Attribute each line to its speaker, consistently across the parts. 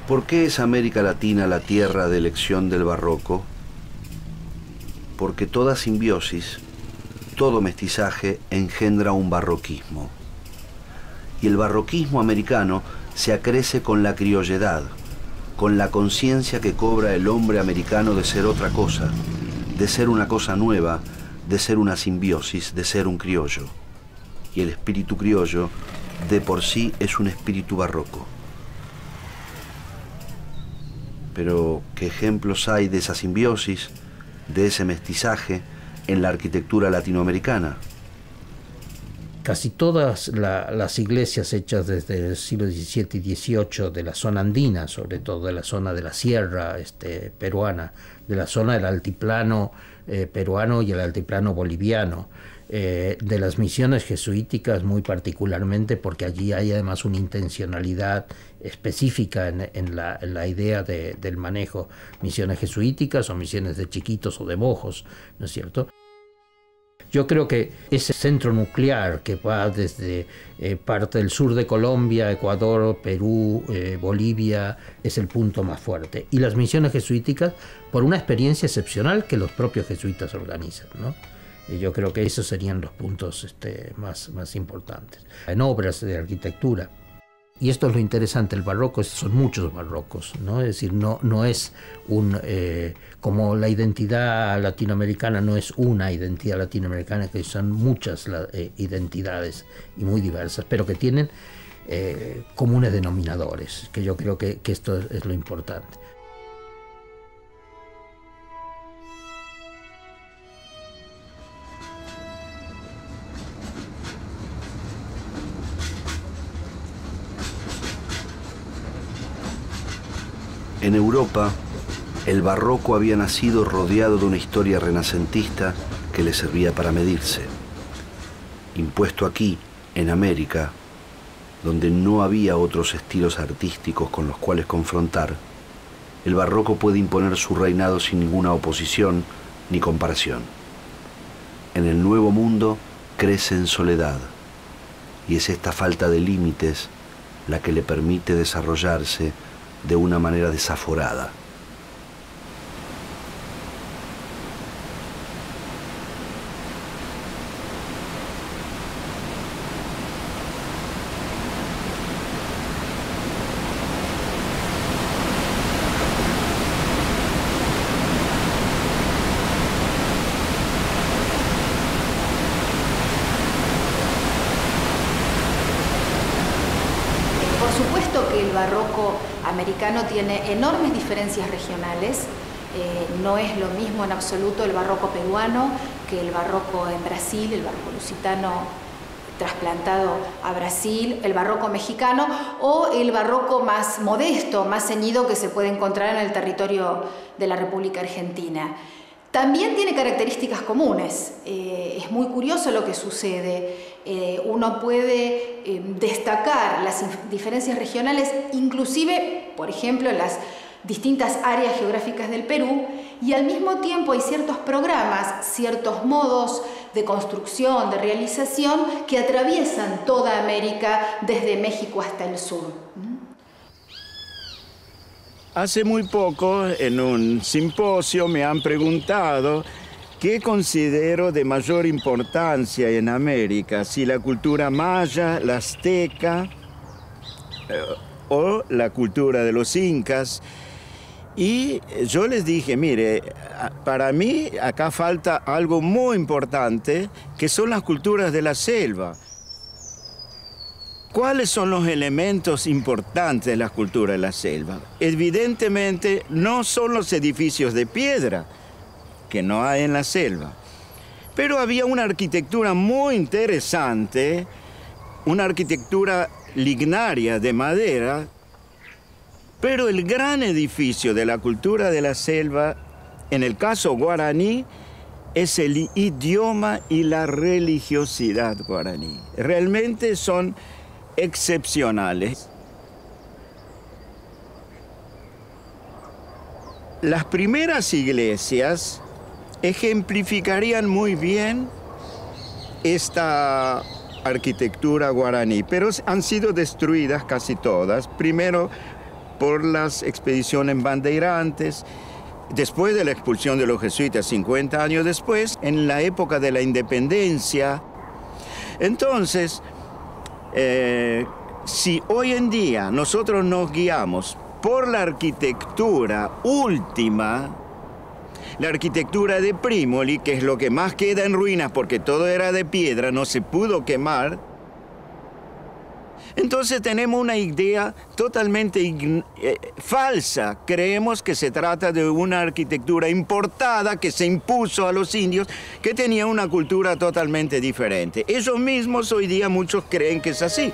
Speaker 1: ¿Por qué es América Latina la tierra de elección del barroco? Porque toda simbiosis, todo mestizaje engendra un barroquismo. Y el barroquismo americano se acrece con la criolledad, con la conciencia que cobra el hombre americano de ser otra cosa, de ser una cosa nueva, de ser una simbiosis, de ser un criollo. Y el espíritu criollo, de por sí, es un espíritu barroco. Pero, ¿qué ejemplos hay de esa simbiosis, de ese mestizaje, en la arquitectura latinoamericana?
Speaker 2: Casi todas las iglesias hechas desde el siglo XVII y XVIII de la zona andina, sobre todo de la zona de la sierra peruana, de la zona del altiplano peruano y el altiplano boliviano, de las misiones jesuíticas muy particularmente, porque allí hay además una intencionalidad específica en la idea del manejo, misiones jesuíticas o misiones de chiquitos o de mojos, ¿no es cierto? Yo creo que ese centro nuclear que va desde parte del sur de Colombia, Ecuador, Perú, Bolivia, es el punto más fuerte. Y las misiones jesuíticas por una experiencia excepcional que los propios jesuitas organizan, ¿no? Yo creo que esos serían los puntos más importantes. En obras de arquitectura. Y esto es lo interesante, el barroco son muchos barrocos, ¿no? Es decir, no es como la identidad latinoamericana no es una identidad latinoamericana, que son muchas identidades y muy diversas, pero que tienen comunes denominadores, que yo creo que esto es lo importante.
Speaker 1: En Europa, el barroco había nacido rodeado de una historia renacentista que le servía para medirse. Impuesto aquí, en América, donde no había otros estilos artísticos con los cuales confrontar, el barroco puede imponer su reinado sin ninguna oposición ni comparación. En el Nuevo Mundo crece en soledad, y es esta falta de límites la que le permite desarrollarse de una manera desaforada.
Speaker 3: Por supuesto que el barroco americano tiene enormes diferencias regionales. No es lo mismo en absoluto el barroco peruano que el barroco en Brasil, el barroco lusitano trasplantado a Brasil, el barroco mexicano o el barroco más modesto, más ceñido que se puede encontrar en el territorio de la República Argentina. También tiene características comunes. Es muy curioso lo que sucede. Uno puede destacar las diferencias regionales, inclusive, por ejemplo, en las distintas áreas geográficas del Perú, y al mismo tiempo hay ciertos programas, ciertos modos de construcción, de realización, que atraviesan toda América desde México hasta el sur.
Speaker 4: Hace muy poco, en un simposio, me han preguntado qué considero de mayor importancia en América, si la cultura maya, la azteca o la cultura de los incas. Y yo les dije, mire, para mí acá falta algo muy importante, que son las culturas de la selva. ¿Cuáles son los elementos importantes de la cultura de la selva? Evidentemente, no son los edificios de piedra, que no hay en la selva. Pero había una arquitectura muy interesante, una arquitectura lignaria de madera, pero el gran edificio de la cultura de la selva, en el caso guaraní, es el idioma y la religiosidad guaraní. Realmente son excepcionales. Las primeras iglesias ejemplificarían muy bien esta arquitectura guaraní, pero han sido destruidas casi todas. Primero por las expediciones bandeirantes. Después de la expulsión de los jesuitas, 50 años después, en la época de la independencia. Entonces, si hoy en día nosotros nos guiamos por la arquitectura última, la arquitectura de Primoli, que es lo que más queda en ruinas porque todo era de piedra, no se pudo quemar, entonces tenemos una idea totalmente falsa. Creemos que se trata de una arquitectura importada que se impuso a los indios, que tenían una cultura totalmente diferente. Ellos mismos hoy día muchos creen que es así.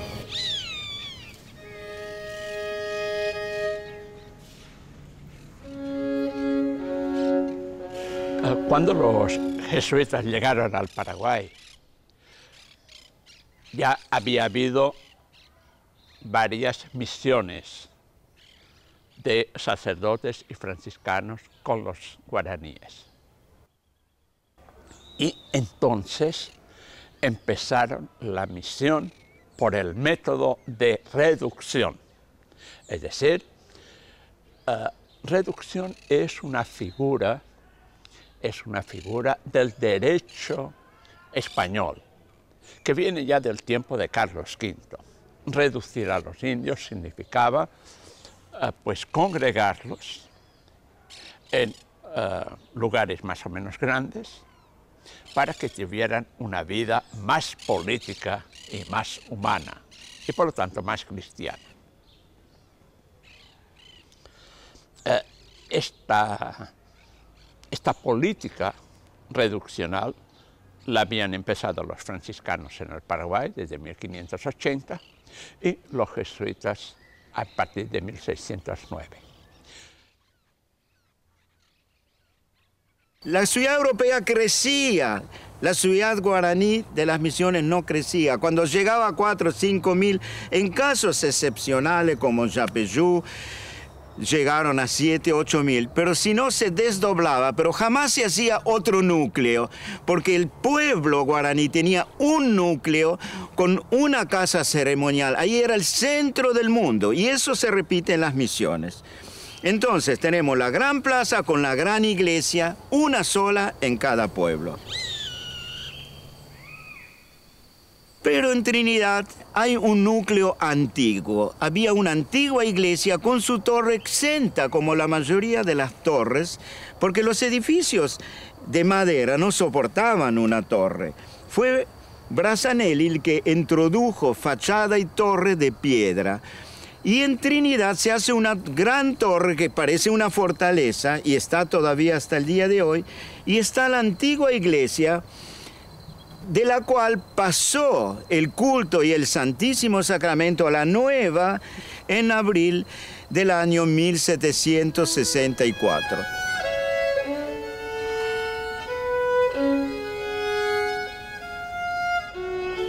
Speaker 5: Cuando los jesuitas llegaron al Paraguay, ya había habido varias misiones de sacerdotes y franciscanos con los guaraníes. Y entonces empezaron la misión por el método de reducción. Es decir, reducción es una figura del derecho español, que viene ya del tiempo de Carlos V. Reducir a los indios significaba pues congregarlos en lugares más o menos grandes para que tuvieran una vida más política y más humana, y por lo tanto más cristiana. Esta política reduccional la habían empezado los franciscanos en el Paraguay desde 1580 y los jesuitas a partir de 1609.
Speaker 4: La ciudad europea crecía, la ciudad guaraní de las misiones no crecía. Cuando llegaba a 4 o 5 mil, en casos excepcionales como Yapeyú, llegaron a 7 o 8 mil, pero si no se desdoblaba, pero jamás se hacía otro núcleo, porque el pueblo guaraní tenía un núcleo con una casa ceremonial. Ahí era el centro del mundo, y eso se repite en las misiones. Entonces tenemos la gran plaza con la gran iglesia, una sola en cada pueblo. Pero en Trinidad hay un núcleo antiguo. Había una antigua iglesia con su torre exenta, como la mayoría de las torres, porque los edificios de madera no soportaban una torre. Fue Brassanelli el que introdujo fachada y torre de piedra. Y en Trinidad se hace una gran torre que parece una fortaleza, y está todavía hasta el día de hoy, y está la antigua iglesia, de la cual pasó el culto y el Santísimo Sacramento a la nueva en abril del año 1764.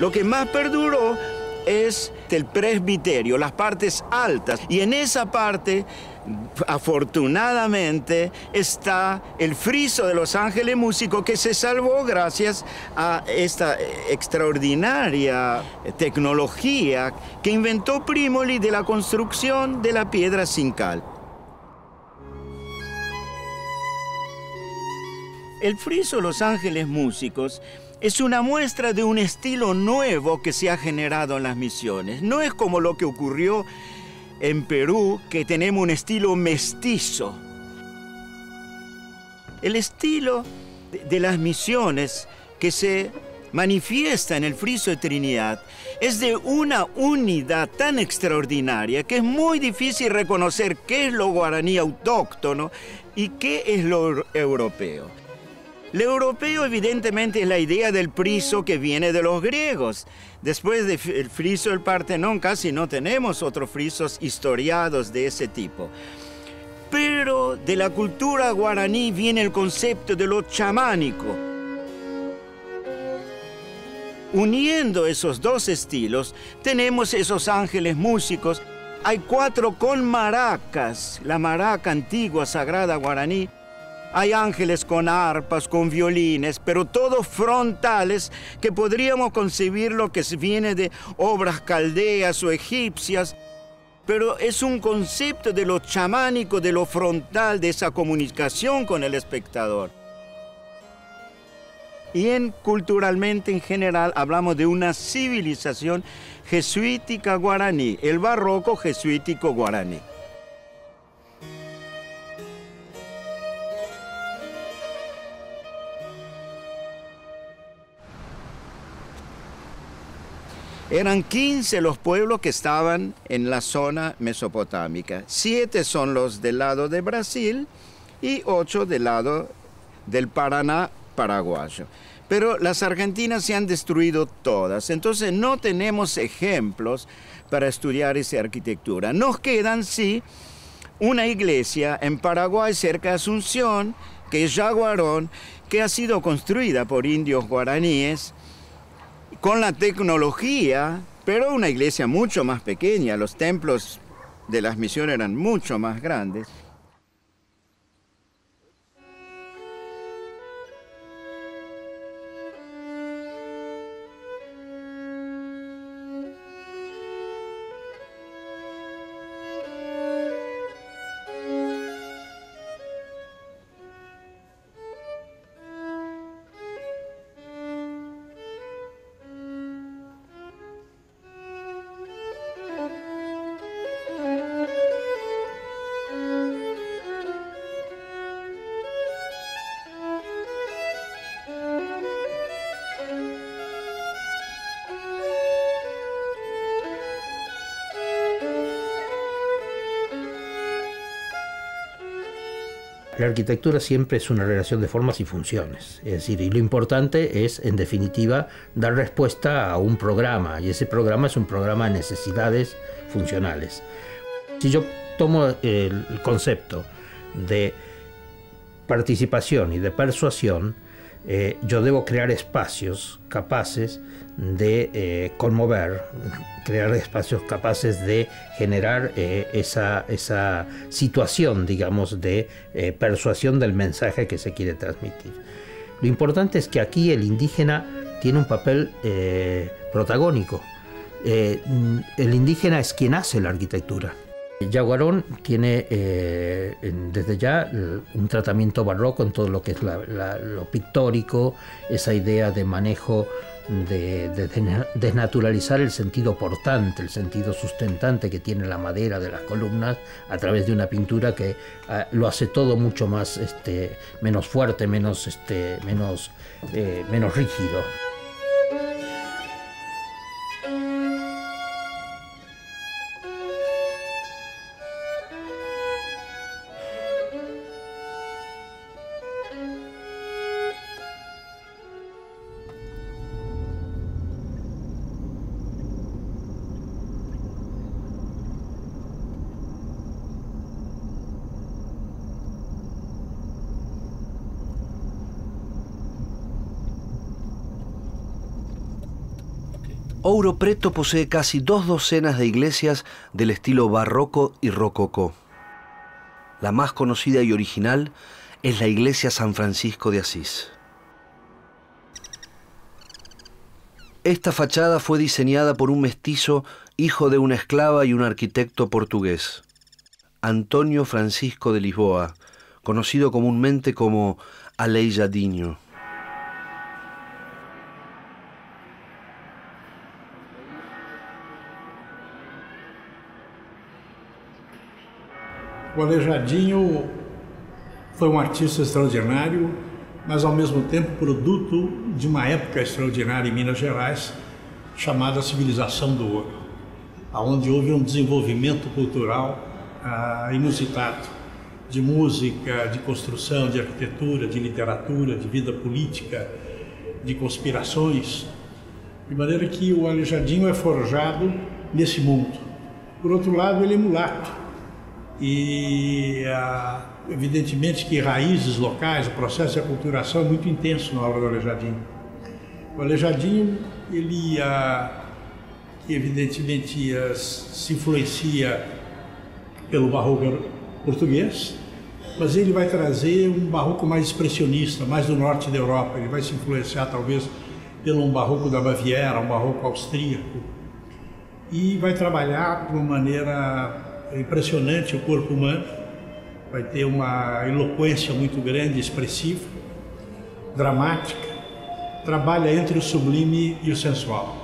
Speaker 4: Lo que más perduró es el presbiterio, las partes altas, y en esa parte, afortunadamente, está el friso de los ángeles músicos que se salvó gracias a esta extraordinaria tecnología que inventó Primoli de la construcción de la piedra sin cal. El friso de los ángeles músicos es una muestra de un estilo nuevo que se ha generado en las misiones. No es como lo que ocurrió en Perú, que tenemos un estilo mestizo. El estilo de las misiones que se manifiesta en el friso de Trinidad es de una unidad tan extraordinaria que es muy difícil reconocer qué es lo guaraní autóctono y qué es lo europeo. Lo europeo, evidentemente, es la idea del friso que viene de los griegos. Después del friso del Partenón casi no tenemos otros frisos historiados de ese tipo. Pero de la cultura guaraní viene el concepto de lo chamánico. Uniendo esos dos estilos, tenemos esos ángeles músicos. Hay 4 con maracas, la maraca antigua sagrada guaraní. Hay ángeles con arpas, con violines, pero todos frontales, que podríamos concebir lo que viene de obras caldeas o egipcias. pero es un concepto de lo chamánico, de lo frontal, de esa comunicación con el espectador. Y culturalmente en general hablamos de una civilización jesuítica guaraní, el barroco jesuítico guaraní. Eran 15 los pueblos que estaban en la zona mesopotámica. 7 son los del lado de Brasil y 8 del lado del Paraná paraguayo. Pero las argentinas se han destruido todas, entonces no tenemos ejemplos para estudiar esa arquitectura. Nos quedan, sí, una iglesia en Paraguay cerca de Asunción, que es Yaguarón, que ha sido construida por indios guaraníes, con la tecnología, pero una iglesia mucho más pequeña. Los templos de las misiones eran mucho más grandes.
Speaker 2: La arquitectura siempre es una relación de formas y funciones, es decir, y lo importante es, en definitiva, dar respuesta a un programa, y ese programa es un programa de necesidades funcionales. Si yo tomo el concepto de participación y de persuasión, yo debo crear espacios capaces de conmover, crear espacios capaces de generar esa situación, digamos, de persuasión del mensaje que se quiere transmitir. Lo importante es que aquí el indígena tiene un papel protagónico. El indígena es quien hace la arquitectura. Yaguarón tiene desde ya un tratamiento barroco en todo lo que es lo pictórico, esa idea de manejo de desnaturalizar el sentido portante, el sentido sustentante que tiene la madera de las columnas a través de una pintura que lo hace todo mucho más menos fuerte, menos rígido.
Speaker 1: Ouro Preto posee casi 2 docenas de iglesias del estilo barroco y rococó. La más conocida y original es la iglesia San Francisco de Asís. Esta fachada fue diseñada por un mestizo, hijo de una esclava y un arquitecto portugués, Antonio Francisco de Lisboa, conocido comúnmente como Aleijadinho.
Speaker 6: O Aleijadinho foi um artista extraordinário, mas ao mesmo tempo produto de uma época extraordinária em Minas Gerais, chamada Civilização do Ouro, onde houve um desenvolvimento cultural inusitado, de música, de construção, de arquitetura, de literatura, de vida política, de conspirações, de maneira que o Aleijadinho é forjado nesse mundo. Por outro lado, ele é mulato. E evidentemente que raízes locais, o processo de aculturação é muito intenso na obra do Aleijadinho. O Aleijadinho, ele evidentemente se influencia pelo barroco português, mas ele vai trazer um barroco mais expressionista, mais do norte da Europa. Ele vai se influenciar talvez pelo barroco da Baviera, um barroco austríaco. e vai trabalhar de uma maneira impressionante o corpo humano, vai ter uma eloquência muito grande, expressiva, dramática, trabalha entre o sublime e o sensual.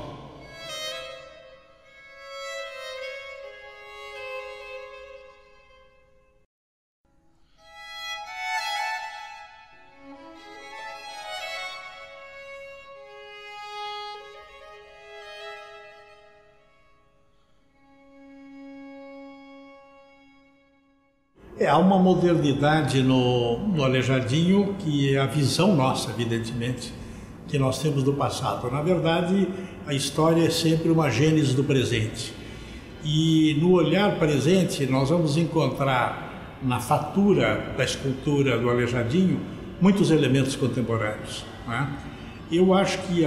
Speaker 6: Há uma modernidade no Aleijadinho que é a visão nossa, evidentemente, que nós temos do passado. Na verdade, a história é sempre uma gênese do presente. E no olhar presente, nós vamos encontrar na fatura da escultura do Aleijadinho muitos elementos contemporâneos, né? Eu acho que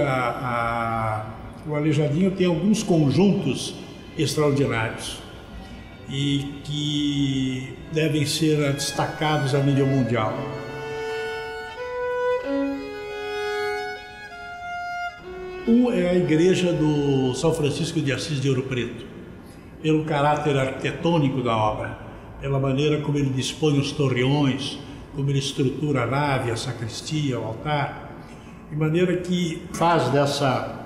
Speaker 6: o Aleijadinho tem alguns conjuntos extraordinários e que devem ser destacados a nível mundial. Um é a igreja do São Francisco de Assis de Ouro Preto, pelo caráter arquitetônico da obra, pela maneira como ele dispõe os torreões, como ele estrutura a nave, a sacristia, o altar, de maneira que faz dessa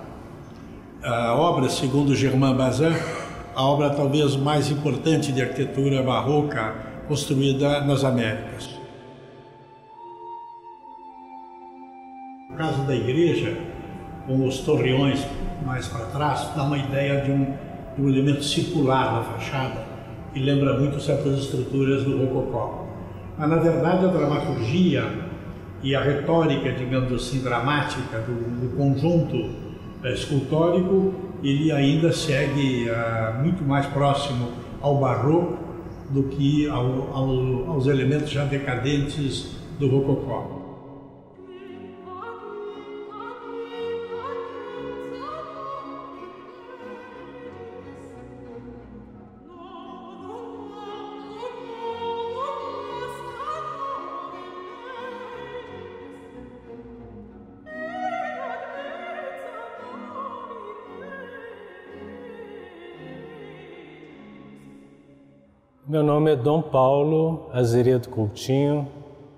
Speaker 6: obra, segundo Germain Bazin, a obra talvez mais importante de arquitetura barroca construída nas Américas. No caso da igreja, com os torreões mais para trás, dá uma ideia de um elemento circular na fachada, que lembra muito certas estruturas do rococó. Mas, na verdade, a dramaturgia e a retórica, digamos assim, dramática do conjunto escultórico, ele ainda segue muito mais próximo ao barroco do que aos elementos já decadentes do rococó.
Speaker 7: Meu nome é Dom Paulo Azeredo Coutinho,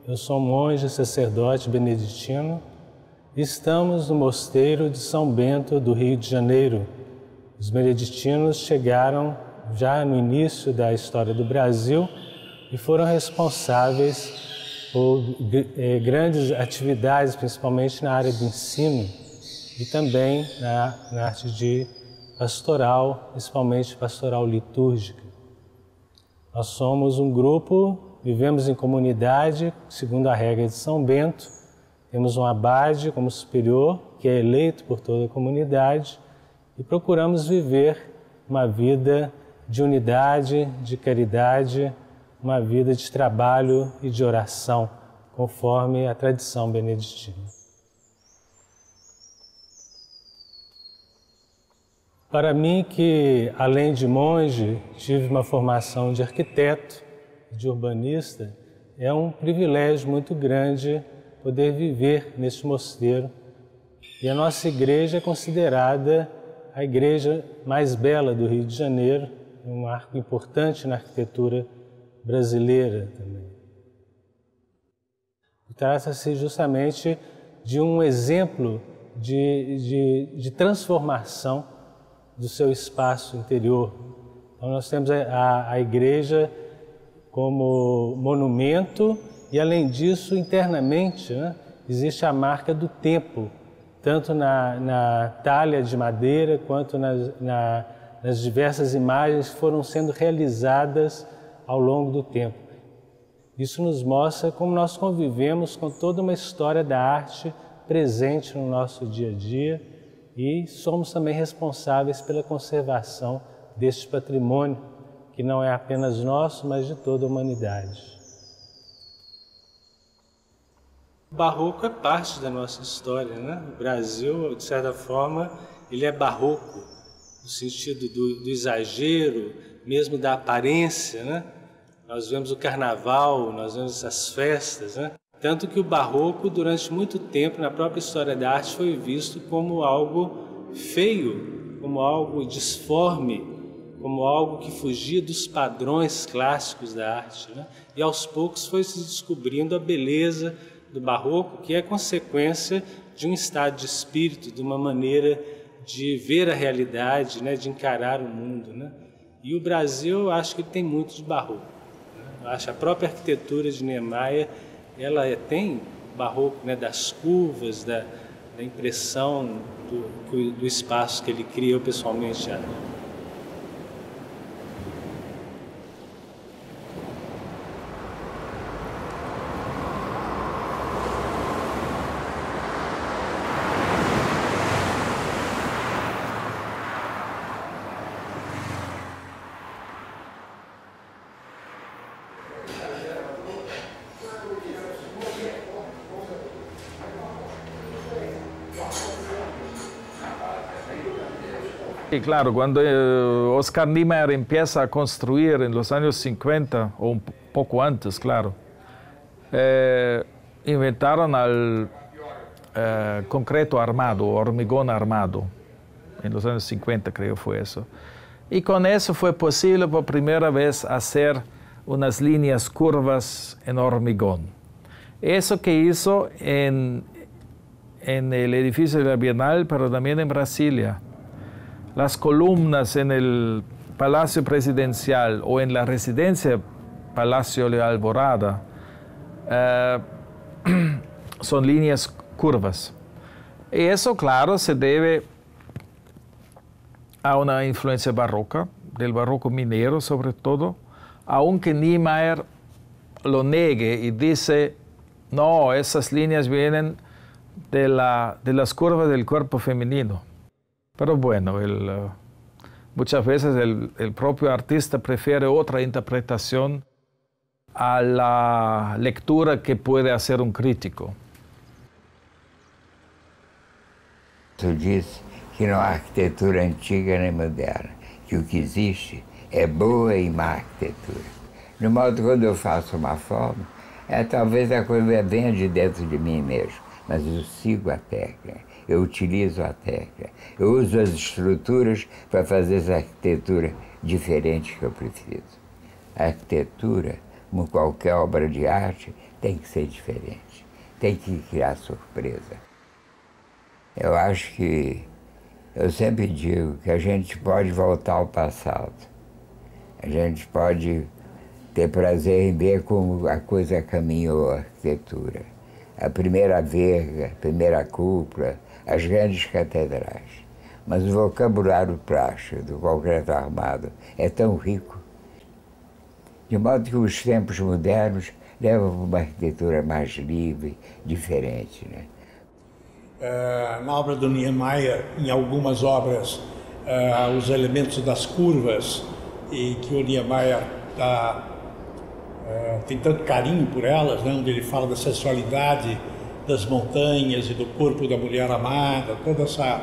Speaker 7: eu sou monge e sacerdote beneditino e estamos no mosteiro de São Bento do Rio de Janeiro. Os beneditinos chegaram já no início da história do Brasil e foram responsáveis por grandes atividades, principalmente na área do ensino e também na arte de pastoral, principalmente pastoral litúrgica. Nós somos um grupo, vivemos em comunidade, segundo a regra de São Bento. Temos um abade como superior, que é eleito por toda a comunidade, e procuramos viver uma vida de unidade, de caridade, uma vida de trabalho e de oração, conforme a tradição beneditina. Para mim, que além de monge, tive uma formação de arquiteto, de urbanista, é um privilégio muito grande poder viver neste mosteiro. E a nossa igreja é considerada a igreja mais bela do Rio de Janeiro, um marco importante na arquitetura brasileira também. Trata-se justamente de um exemplo de transformação do seu espaço interior. Então nós temos a igreja como monumento e, além disso, internamente, né, existe a marca do tempo, tanto na talha de madeira quanto nas diversas imagens que foram sendo realizadas ao longo do tempo. Isso nos mostra como nós convivemos com toda uma história da arte presente no nosso dia a dia, e somos também responsáveis pela conservação deste patrimônio, que não é apenas nosso, mas de toda a humanidade. O barroco é parte da nossa história, né? O Brasil, de certa forma, ele é barroco, no sentido do exagero, mesmo da aparência, né? Nós vemos o carnaval, nós vemos as festas, né? Tanto que o barroco, durante muito tempo, na própria história da arte, foi visto como algo feio como algo disforme, como algo que fugia dos padrões clássicos da arte, né? E aos poucos foi se descobrindo a beleza do barroco, que é consequência de um estado de espírito, de uma maneira de ver a realidade, né? De encarar o mundo, né? E o Brasil, eu acho que tem muito de barroco, né? Eu acho que a própria arquitetura de Niemeyer, ela tem barroco, né? Das curvas, da impressão do espaço que ele cria. Eu pessoalmente acho.
Speaker 8: Y claro, cuando Oscar Niemeyer empieza a construir en los años 50, o un poco antes, claro, inventaron al concreto armado, hormigón armado, en los años 50 creo fue eso. Y con eso fue posible por primera vez hacer unas líneas curvas en hormigón. Eso que hizo en el edificio de la Bienal, pero también en Brasilia. Las columnas en el Palacio Presidencial o en la residencia Palacio de Alvorada son líneas curvas. Y eso, claro, se debe a una influencia barroca, del barroco minero sobre todo, aunque Niemeyer lo niegue y dice, no, esas líneas vienen de las curvas del cuerpo femenino. Pero bueno, muchas veces el propio artista prefiere otra interpretación a la lectura que puede hacer un crítico.
Speaker 9: Tu disse que não há arquitetura antiga nem moderna, que o que existe é boa e má arquitetura. De modo que quando eu faço uma forma, talvez a coisa venha de dentro de mim mesmo, mas eu sigo a técnica. Eu utilizo a técnica, eu uso as estruturas para fazer essa arquitetura diferente que eu preciso. A arquitetura, como qualquer obra de arte, tem que ser diferente, tem que criar surpresa. Eu acho que, eu sempre digo que a gente pode voltar ao passado, a gente pode ter prazer em ver como a coisa caminhou, a arquitetura. A primeira verga, a primeira cúpula, as grandes catedrais. Mas o vocabulário plástico do concreto armado é tão rico, de modo que os tempos modernos levam para uma arquitetura mais livre, diferente, né?
Speaker 6: Na obra do Niemeyer, em algumas obras, os elementos das curvas, e que o Niemeyer tem tanto carinho por elas, né? Onde ele fala da sensualidade das montanhas e do corpo da mulher amada, toda essa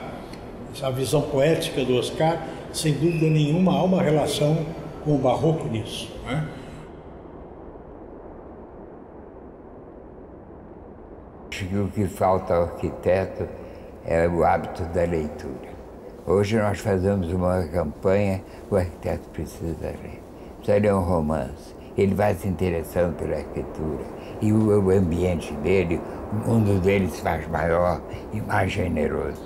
Speaker 6: visão poética do Oscar, sem dúvida nenhuma há uma relação com o barroco nisso, né?
Speaker 9: Acho que o que falta ao arquiteto é o hábito da leitura. Hoje nós fazemos uma campanha, o arquiteto precisa ler. Precisa ler um romance, ele vai se interessando pela arquitetura. E o ambiente dele, o mundo dele se faz maior e mais generoso.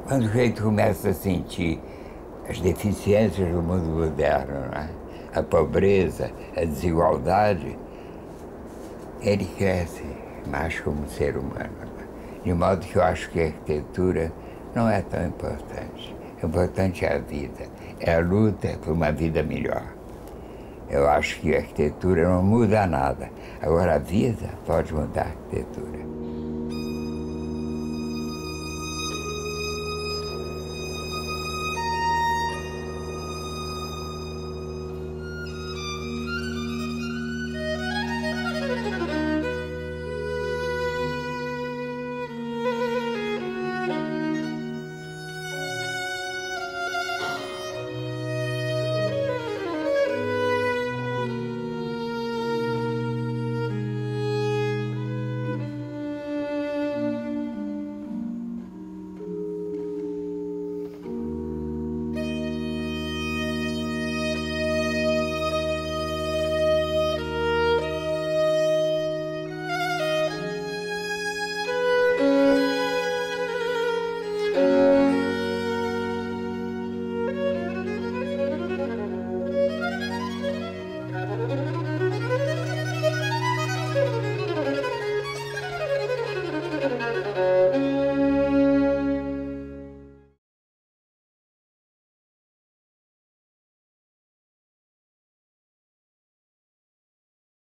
Speaker 9: Quando o sujeito começa a sentir as deficiências do mundo moderno, né? A pobreza, a desigualdade, ele cresce mais como ser humano. De modo que eu acho que a arquitetura não é tão importante. O importante é a vida, é a luta por uma vida melhor. Eu acho que a arquitetura não muda nada. Agora a vida pode mudar a arquitetura.